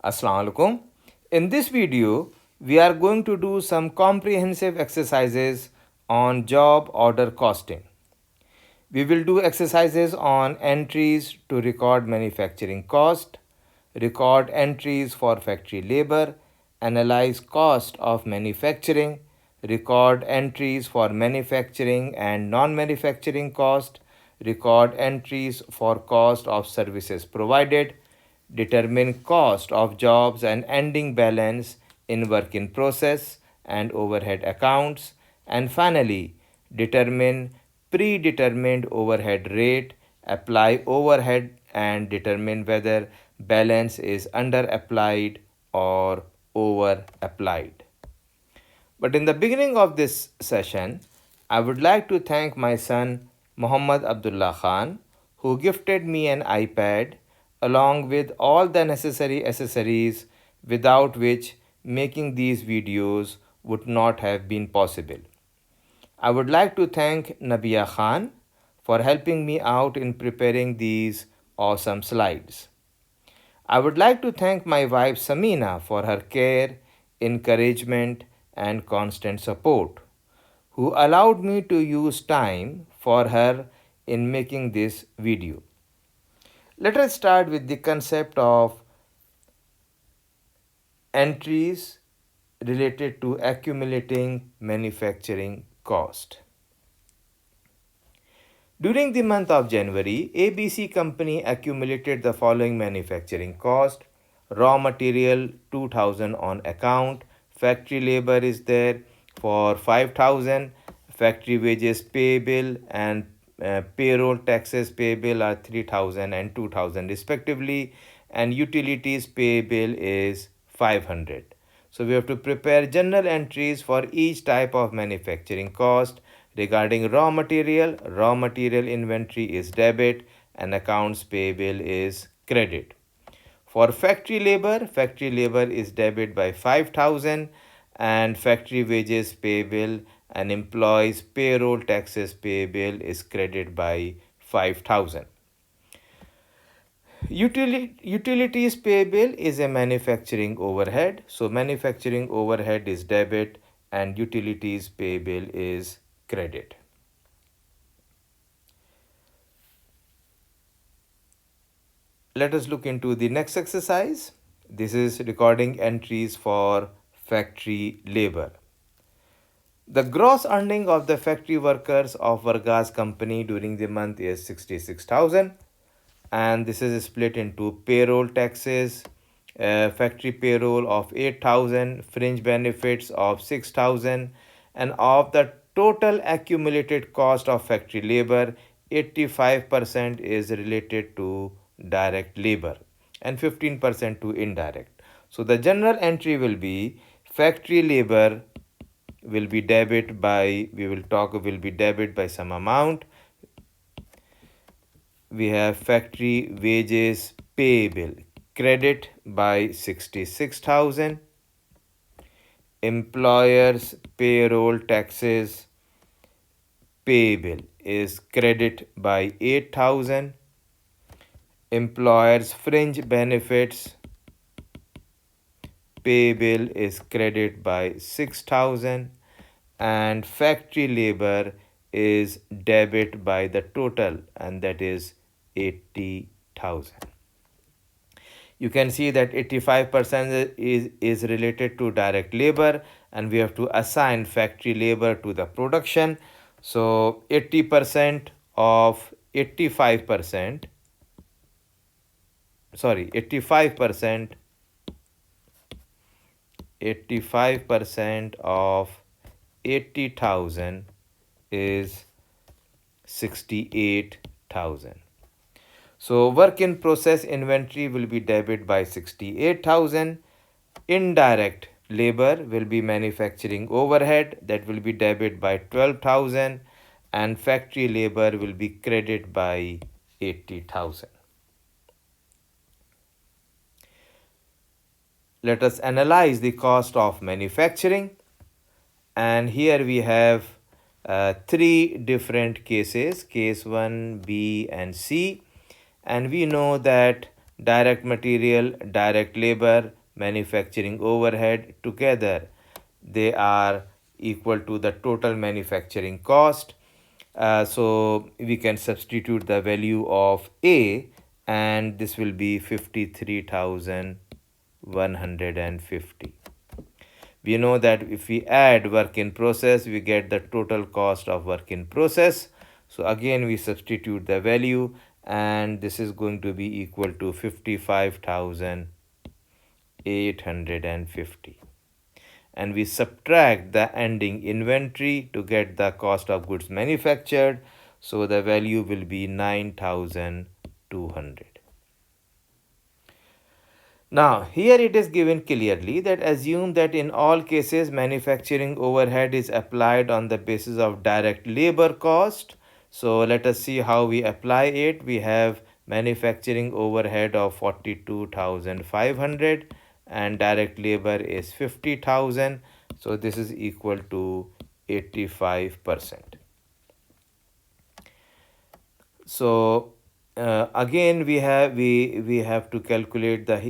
Assalamu alaikum. In this video, we are going to do some comprehensive exercises on job order costing. We will do exercises on entries to record manufacturing cost, record entries for factory labor, analyze cost of manufacturing, record entries for manufacturing and non-manufacturing cost, record entries for cost of services provided, determine cost of jobs and ending balance in work in process and overhead accounts, and finally determine predetermined overhead rate, apply overhead and determine whether balance is underapplied or overapplied. But in the beginning of this session, I would like to thank my son Muhammad Abdullah Khan, who gifted me an iPad along with all the necessary accessories without which making these videos would not have been possible. I would like to thank Nabiya Khan for helping me out in preparing these awesome slides. I would like to thank my wife Samina for her care, encouragement, and constant support, who allowed me to use time for her in making this video. Let us start with the concept of entries related to accumulating manufacturing cost. During the month of January, ABC Company accumulated the following manufacturing cost: raw material 2000 on account, factory labor is there for 5000, factory wages payable and payroll taxes payable are 3000 and 2000 respectively, and utilities payable is 500. So we have to prepare general entries for each type of manufacturing cost. Regarding raw material inventory is debit and accounts payable is credit. For factory labor is debit by 5000 and factory wages payable and employees payroll taxes payable is credit by 5000. Utilities payable is a manufacturing overhead. So manufacturing overhead is debit and utilities payable is credit. Let us look into the next exercise. This is recording entries for factory labor. The gross earning of the factory workers of Vargas company during the month is 66,000, and this is split into payroll taxes, factory payroll of 8,000, fringe benefits of 6,000, and of the total accumulated cost of factory labor, 85% is related to direct labor and 15% to indirect. So the general entry will be factory labor will be debit by, will be debit by some amount. We have factory wages payable credit by 66,000, employers payroll taxes payable is credit by 8,000, employers fringe benefits payable is credit by 6,000, and factory labor is debit by the total, and that is 80,000. You can see that 85% is related to direct labor, and we have to assign factory labor to the production. So 85% of 80,000 is 68,000. So work in process inventory will be debit by 68,000. Indirect labor will be manufacturing overhead, that will be debit by 12,000, and factory labor will be credit by 80,000. Let us analyze the cost of manufacturing, and here we have three different cases, case 1, B and C, and we know that direct material, direct labor, manufacturing overhead together, they are equal to the total manufacturing cost. So we can substitute the value of A, and this will be 53,150. We know that if we add work in process, we get the total cost of work in process. So again, we substitute the value, and this is going to be equal to 55,850. And we subtract the ending inventory to get the cost of goods manufactured. So the value will be 9,200. Now, here it is given clearly that assume that in all cases manufacturing overhead is applied on the basis of direct labor cost. So let us see how we apply it. We have manufacturing overhead of 42,500 and direct labor is 50,000. So this is equal to 85%. So again we have to calculate the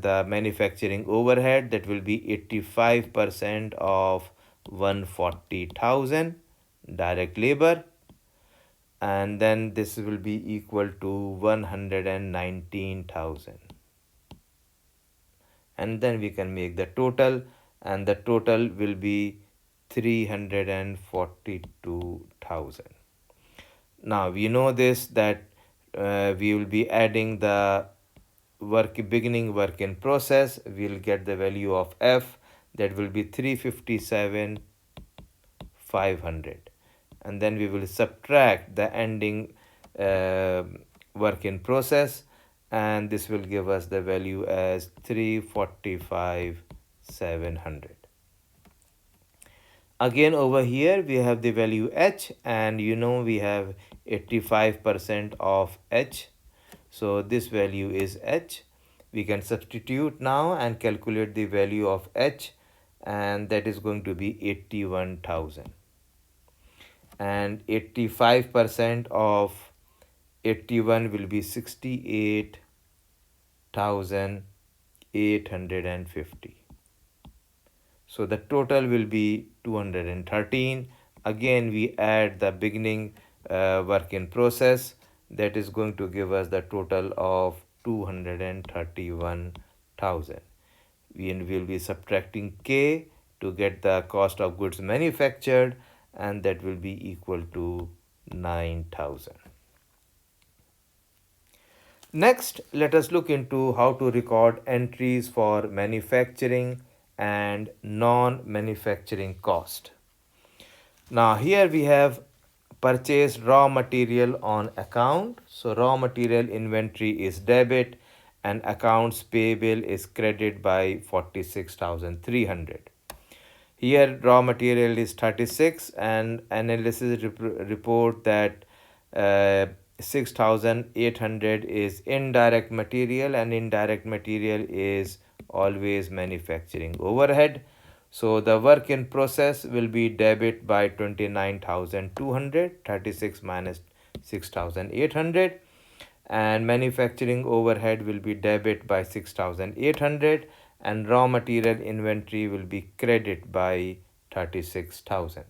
the manufacturing overhead, that will be 85% of 140,000 direct labor, and then this will be equal to 119,000, and then we can make the total, and the total will be 342,000. Now we know this, that we will be adding the beginning work in process. We will get the value of F, that will be 357,500, and then we will subtract the ending work in process, and this will give us the value as 345,700. Again over here we have the value H, and we have 85% of H, so this value is H. We can substitute now and calculate the value of H, and that is going to be 81,000, and 85% of 81 will be 68,850. So the total will be 213. Again we add the beginning work in process, that is going to give us the total of 231,000. We will be subtracting K to get the cost of goods manufactured, and that will be equal to 9,000. Next, let us look into how to record entries for manufacturing and non-manufacturing cost. Now here we have purchased raw material on account. So raw material inventory is debit and accounts payable is credit by 46,300. Here raw material is 36, and analysis report that 6,800 is indirect material, and indirect material is always manufacturing overhead. So the work in process will be debit by 29,200, 36 minus 6,800, and manufacturing overhead will be debit by 6,800, and raw material inventory will be credit by 36,000.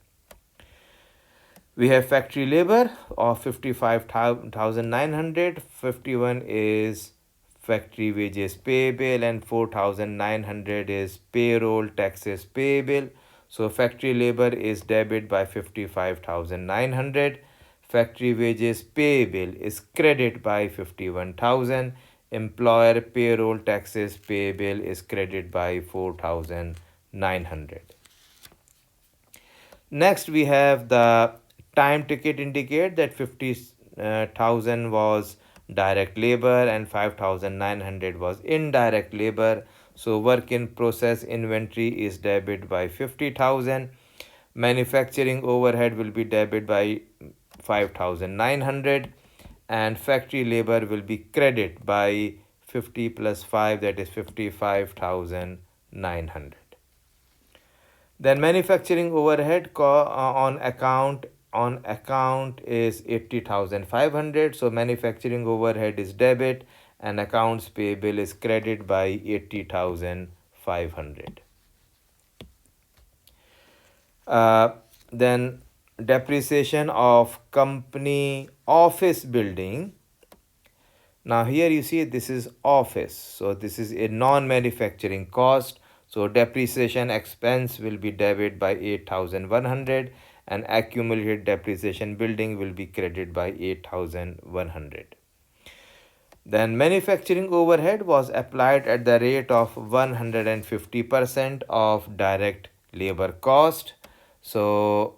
We have factory labor of 55,900, 51 is factory wages payable, and 4,900 is payroll taxes payable. So factory labor is debit by 55,900, factory wages payable is credit by 51,000, employer payroll taxes payable is credit by 4,900. Next we have the time ticket indicate that 50,000 was direct labor and 5,900 was indirect labor. So work in process inventory is debit by 50,000. Manufacturing overhead will be debit by 5,900, and factory labor will be credit by 50 plus 5, that is 55,900. Then manufacturing overhead on account is 80,500. So manufacturing overhead is debit and accounts payable is credited by 80,500. Uh, then depreciation of company office building. Now here you see this is office. So this is a non-manufacturing cost. So depreciation expense will be debit by 8,100 and accumulated depreciation building will be credited by 8,100. Then manufacturing overhead was applied at the rate of 150% of direct labor cost. So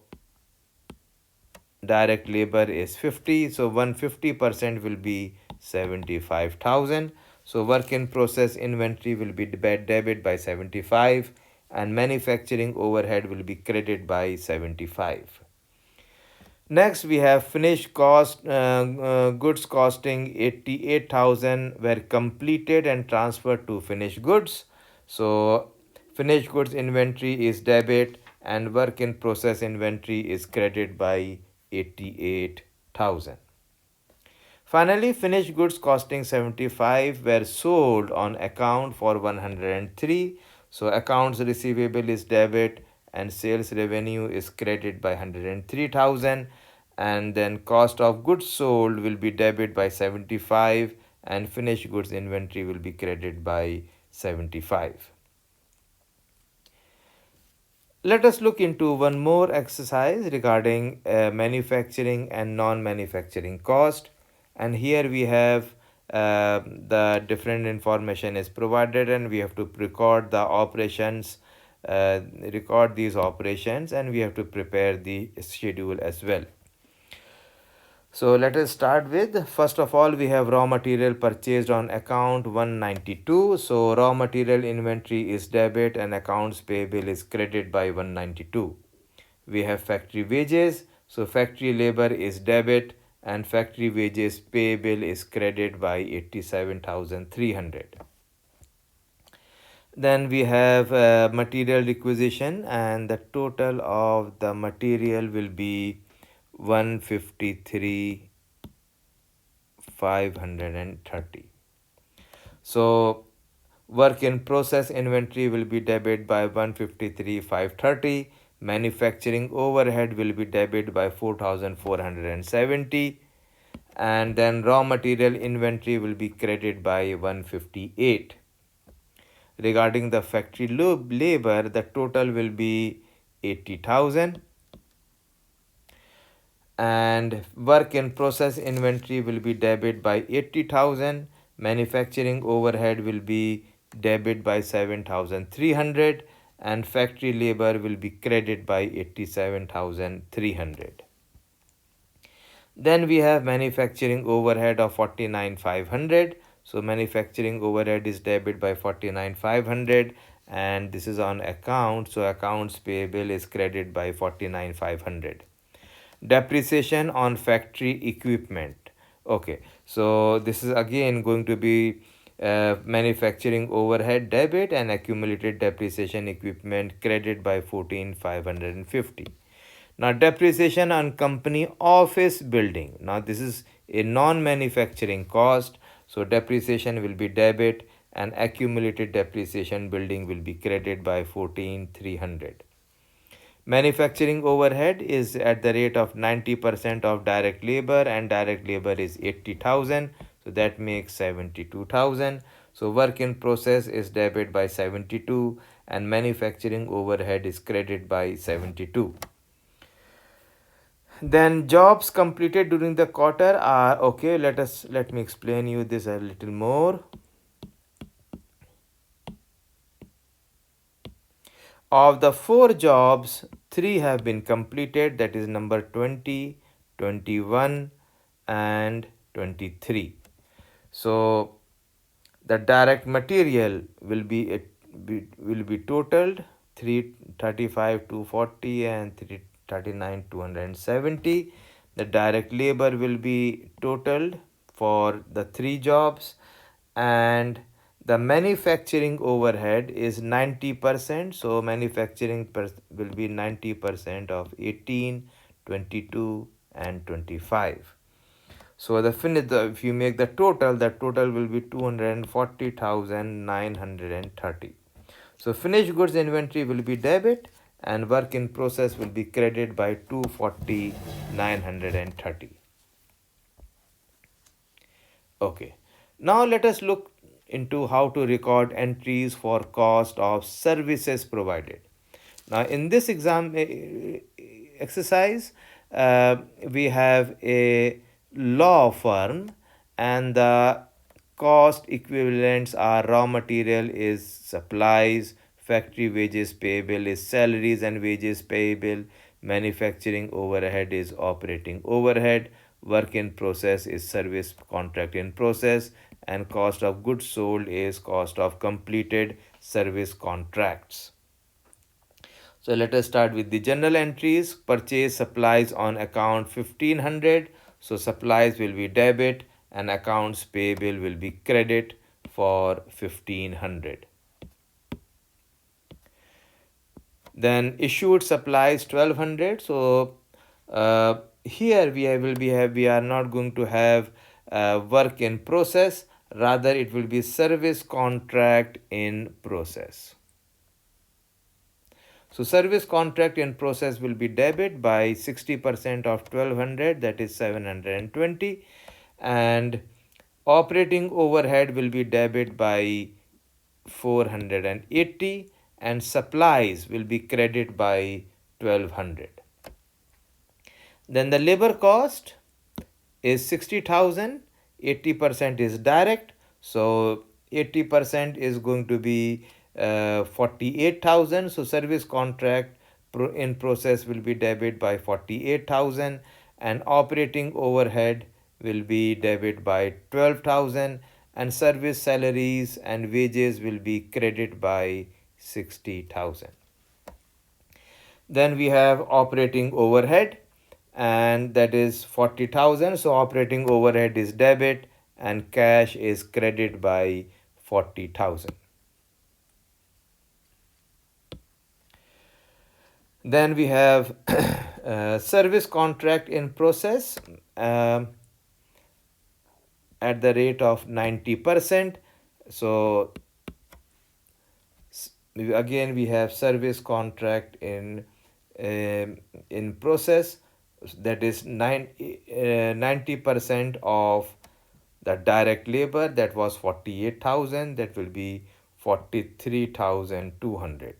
direct labor is 50, so 150% will be 75,000. So work in process inventory will be debit by 75 and manufacturing overhead will be credited by 75. Next, we have finished goods costing 88,000 were completed and transferred to finished goods. So finished goods inventory is debit and work in process inventory is credited by 88,000. Finally, finished goods costing 75 were sold on account for 103. So accounts receivable is debit and sales revenue is credited by 103,000, and then cost of goods sold will be debit by 75 and finished goods inventory will be credited by 75. Let us look into one more exercise regarding manufacturing and non-manufacturing cost. And here we have the different information is provided and we have to record the operations, record these operations, and we have to prepare the schedule as well. So let us start with, first of all, we have raw material purchased on account 192. So raw material inventory is debit and accounts payable is credit by 192. We have factory wages. So factory labor is debit and factory wages payable is credit by 87,300. Then we have material requisition and the total of the material will be 153,530. So work in process inventory will be debit by 153,530. Manufacturing overhead will be debit by 4,470. And then raw material inventory will be credited by 158. Regarding the factory labor, the total will be 80,000. And work in process inventory will be debit by 80,000. Manufacturing overhead will be debit by 7,300 and factory labor will be credited by 87,300. Then we have manufacturing overhead of 49,500. So manufacturing overhead is debit by 49,500 and this is on account. So accounts payable is credited by 49,500. Depreciation on factory equipment. Okay, so this is again going to be manufacturing overhead debit and accumulated depreciation equipment credit by 14,550. Now depreciation on company office building. Now this is a non-manufacturing cost. So depreciation will be debit and accumulated depreciation building will be credited by 14,300. Manufacturing overhead is at the rate of 90% of direct labor and direct labor is 80,000. So that makes 72,000. So work in process is debit by 72 and manufacturing overhead is credited by 72. Then jobs completed during the quarter are, okay, let me explain you this a little more. Of the 4 jobs, 3 have been completed, that is number 20, 21 and 23. So the direct material will be totaled 335 240 and 339 270. The direct labor will be totaled for the 3 jobs and the manufacturing overhead is 90%. So manufacturing will be 90% of 18, 22 and 25. So if you make the total will be 240,930. So finished goods inventory will be debit and work in process will be credited by 240,930. Okay. Now let us look into how to record entries for cost of services provided. Now in this exercise, we have a law firm and the cost equivalents are raw material is supplies, factory wages payable is salaries and wages payable, manufacturing overhead is operating overhead, work in process is service contract in process, and cost of goods sold is cost of completed service contracts. So let us start with the general entries. Purchase supplies on account 1500. So supplies will be debit and accounts payable will be credit for 1500. Then issued supplies 1200. So here we are not going to have work in process, rather it will be service contract in process. So service contract in process will be debit by 60% of 1200, that is 720, and operating overhead will be debit by 480 and supplies will be credit by 1200. Then the labor cost is 60,000, 80% is direct, so 80% is going to be 48,000. So service contract in process will be debit by 48,000 and operating overhead will be debit by 12,000 and service salaries and wages will be credit by 60,000. Then we have operating overhead and that is 40,000. So operating overhead is debit and cash is credit by 40,000. Then we have service contract in process at the rate of 90%. So again we have service contract in process, that is 90% of the direct labor, that was 48,000, that will be 43,200.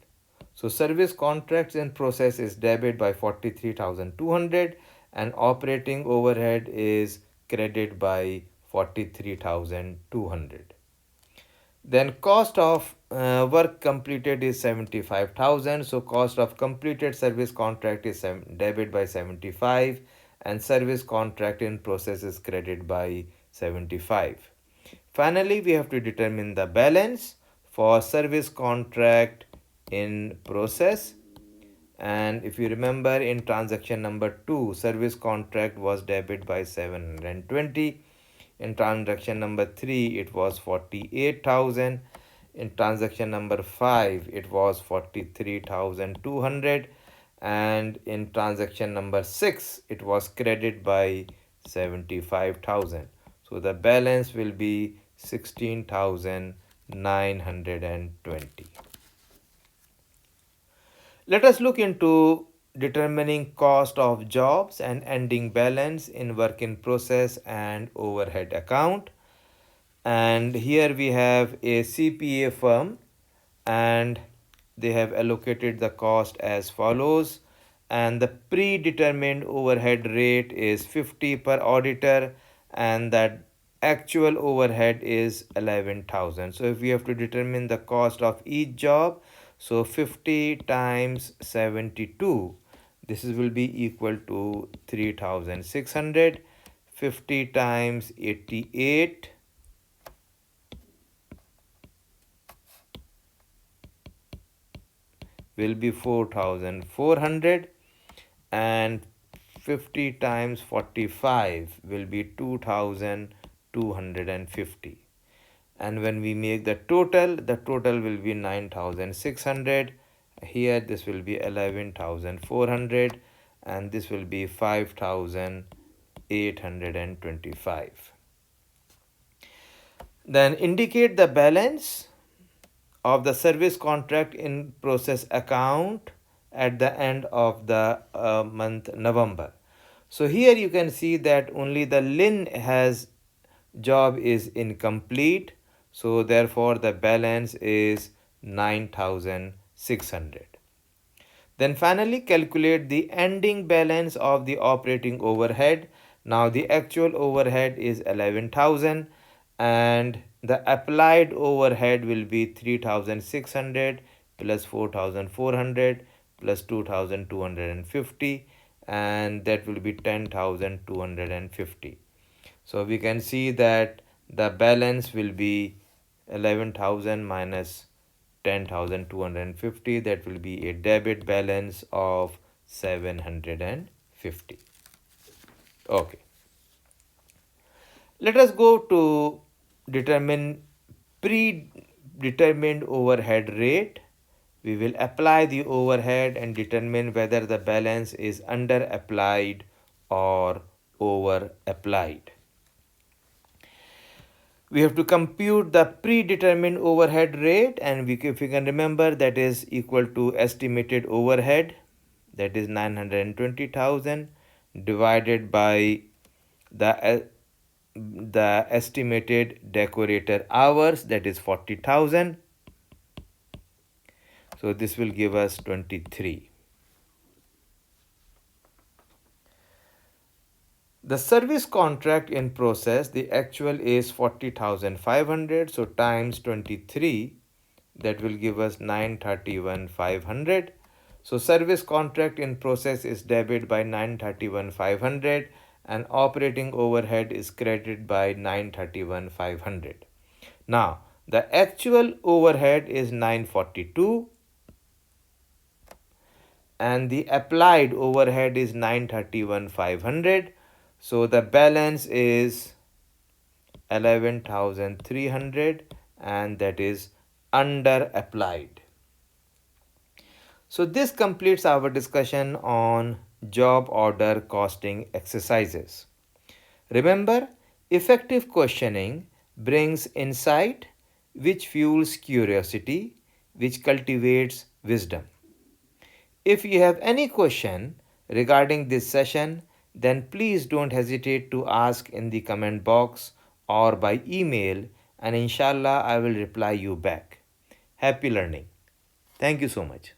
So service contracts in process is debit by 43,200 and operating overhead is credit by 43,200. Then cost of work completed is 75,000. So cost of completed service contract is debit by 75 and service contract in process is credit by 75. Finally, we have to determine the balance for service contract in process. And if you remember, in transaction number 2, service contract was debit by 720. In transaction number 3, it was 48,000. In transaction number 5, it was 43,200. And in transaction number 6, it was credit by 75,000. So the balance will be 16,920. Let us look into determining cost of jobs and ending balance in work in process and overhead account. And here we have a CPA firm and they have allocated the cost as follows, and the predetermined overhead rate is 50 per auditor and that actual overhead is 11,000. So if we have to determine the cost of each job, so 50 times 72, this will be equal to 3,600. 50 times 88 will be 4,400 and 50 times 45 will be 2,250. And when we make the total will be 9,600. Here this will be 11,400 and this will be 5,000 825. Then indicate the balance of the service contract in process account at the end of the month November. So here you can see that only the Lin has job is incomplete, so therefore the balance is 9600. Then finally calculate the ending balance of the operating overhead. Now the actual overhead is 11,000 and the applied overhead will be 3,600 plus 4,400 plus 2,250, and that will be 10,250. So we can see that the balance will be 11,000 minus 10,250. That will be a debit balance of 750. Okay. Let us go to determine predetermined overhead rate. We will apply the overhead and determine whether the balance is underapplied or overapplied. We have to compute the predetermined overhead rate, and if we can remember, that is equal to estimated overhead, that is 920,000 divided by the estimated decorator hours, that is 40,000. So this will give us 23. The service contract in process, the actual is 40,500. So times 23, that will give us 931,500. So service contract in process is debit by 931,500 and operating overhead is credited by 931,500. Now the actual overhead is 942 and the applied overhead is 931,500. So the balance is 11,300 and that is underapplied. So this completes our discussion on job order costing exercises. Remember, effective questioning brings insight, which fuels curiosity, which cultivates wisdom. If you have any question regarding this session, then please don't hesitate to ask in the comment box or by email, and inshallah I will reply you back. Happy learning. Thank you so much.